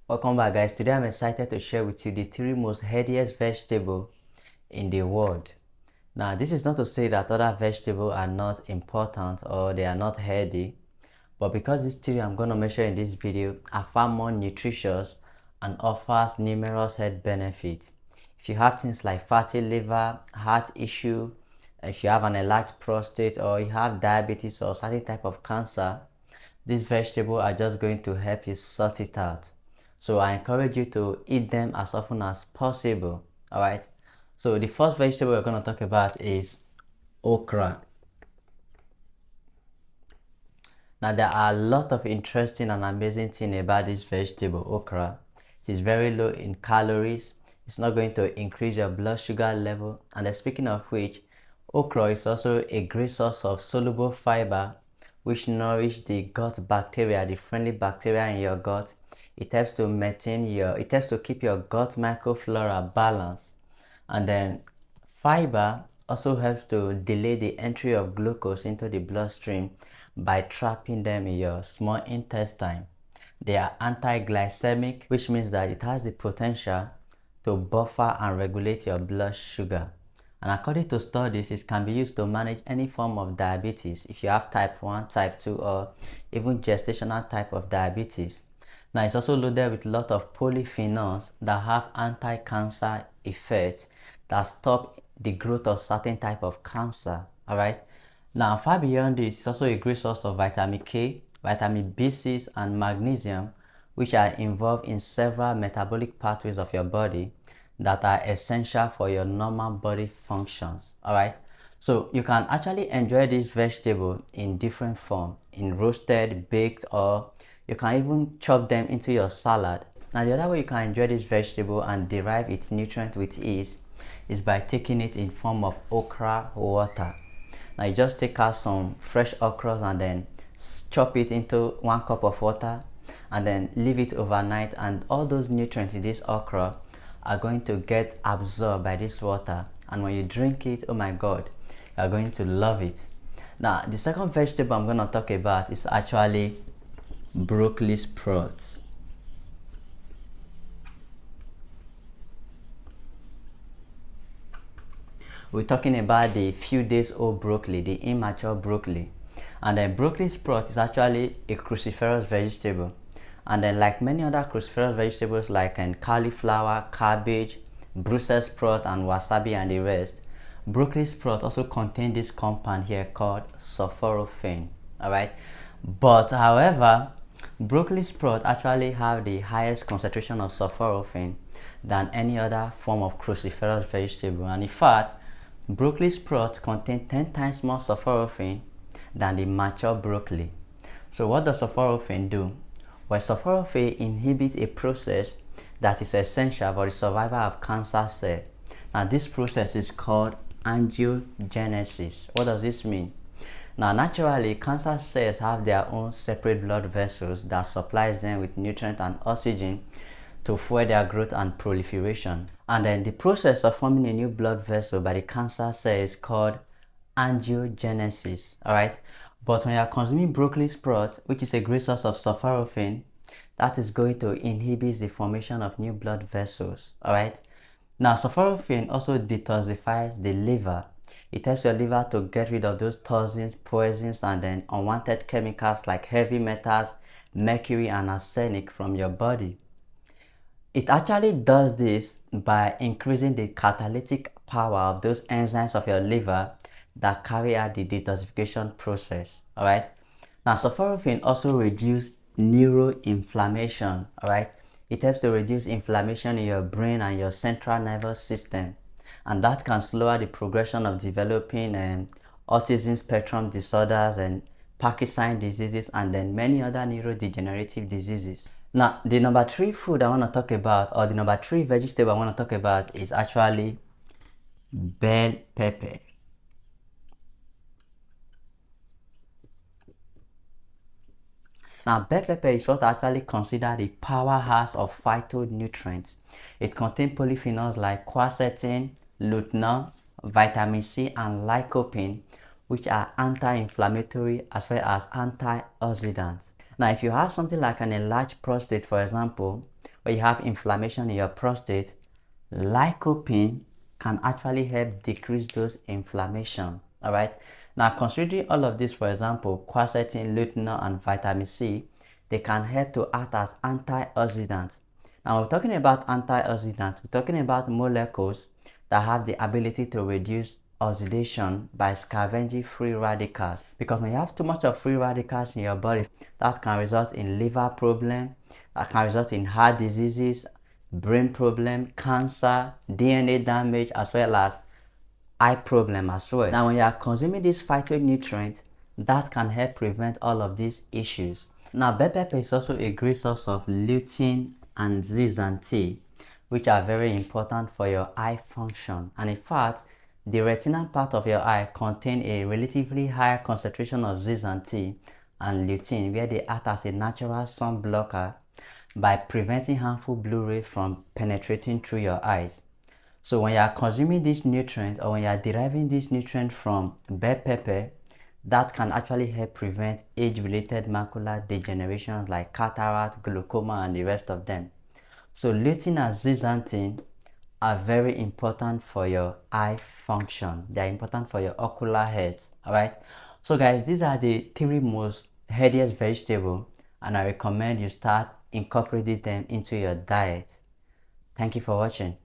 Welcome back, guys. Today I'm excited to share with you the three most healthiest vegetable in the world. Now, this is not to say that other vegetables are not important or they are not healthy, but because these three I'm going to measure in this video are far more nutritious and offers numerous health benefits. If you have things like fatty liver, heart issue, if you have an enlarged prostate, or you have diabetes or certain type of cancer, these vegetables are just going to help you sort it out. So I encourage you to eat them as often as possible. Alright. So the first vegetable we're going to talk about is okra. Now there are a lot of interesting and amazing things about this vegetable, okra. It is very low in calories. It's not going to increase your blood sugar level. And speaking of which, okra is also a great source of soluble fiber which nourish the gut bacteria, the friendly bacteria in your gut. It helps to keep your gut microflora balanced. And then fiber also helps to delay the entry of glucose into the bloodstream by trapping them in your small intestine. They are anti-glycemic, which means that it has the potential to buffer and regulate your blood sugar. And according to studies, it can be used to manage any form of diabetes if you have type 1, type 2, or even gestational type of diabetes. Now, it's also loaded with a lot of polyphenols that have anti-cancer effects that stop the growth of certain type of cancer. Alright. Now, far beyond this, it's also a great source of vitamin K, vitamin B6, and magnesium, which are involved in several metabolic pathways of your body that are essential for your normal body functions. Alright. So you can actually enjoy this vegetable in different form, in roasted, baked, or you can even chop them into your salad. Now the other way you can enjoy this vegetable and derive its nutrient with ease is by taking it in form of okra water. Now you just take out some fresh okras and then chop it into 1 cup of water and then leave it overnight, and all those nutrients in this okra are going to get absorbed by this water, and when you drink it, oh my god, you are going to love it. Now the second vegetable I'm going to talk about is actually broccoli sprouts. We're talking about the few days old broccoli, the immature broccoli. And then broccoli sprout is actually a cruciferous vegetable. And then like many other cruciferous vegetables like cauliflower, cabbage, Brussels sprout, and wasabi and the rest, broccoli sprout also contain this compound here called sulforaphane. Alright. But however, broccoli sprout actually have the highest concentration of sulforaphane than any other form of cruciferous vegetable. And in fact, broccoli sprout contain 10 times more sulforaphane than the mature broccoli. So what does sulforaphane do? Well, sulforaphane inhibits a process that is essential for the survival of cancer cells. Now this process is called angiogenesis. What does this mean? Now naturally, cancer cells have their own separate blood vessels that supplies them with nutrients and oxygen to fuel their growth and proliferation. And then the process of forming a new blood vessel by the cancer cell is called angiogenesis. Alright. But when you are consuming broccoli sprout, which is a great source of sulforaphane, that is going to inhibit the formation of new blood vessels. Alright. Now sulforaphane also detoxifies the liver. It helps your liver to get rid of those toxins, poisons, and then unwanted chemicals like heavy metals, mercury, and arsenic from your body. It actually does this by increasing the catalytic power of those enzymes of your liver that carry out the detoxification process. Alright. Now sulforaphane also reduces neuroinflammation. Alright. It helps to reduce inflammation in your brain and your central nervous system, and that can slow the progression of developing autism spectrum disorders and Parkinson's diseases, and then many other neurodegenerative diseases. Now, the number 3 food I want to talk about, or the number 3 vegetable I want to talk about, is actually bell pepper. Now, bell pepper is what I actually consider the powerhouse of phytonutrients. It contains polyphenols like quercetin, lutein, vitamin C, and lycopene, which are anti-inflammatory as well as antioxidants. Now, if you have something like an enlarged prostate, for example, where you have inflammation in your prostate, lycopene can actually help decrease those inflammation. All right. Now, considering all of this, for example, quercetin, lutein, and vitamin C, they can help to act as antioxidants. Now, we're talking about antioxidants. We're talking about molecules that have the ability to reduce oxidation by scavenging free radicals. Because when you have too much of free radicals in your body, that can result in liver problem, that can result in heart diseases, brain problem, cancer, DNA damage, as well as eye problem as well. Now, when you are consuming these phytonutrients, that can help prevent all of these issues. Now, bell pepper is also a great source of lutein and zeaxanthin, which are very important for your eye function. And in fact, the retinal part of your eye contain a relatively higher concentration of zeaxanthin and lutein, where they act as a natural sun blocker by preventing harmful blue rays from penetrating through your eyes. So when you are consuming this nutrient, or when you are deriving this nutrient from bell pepper, that can actually help prevent age-related macular degenerations like cataract, glaucoma, and the rest of them. So lutein and zeaxanthin are very important for your eye function. They are important for your ocular health. Alright. So guys, these are the 3 most healthiest vegetables, and I recommend you start incorporating them into your diet. Thank you for watching.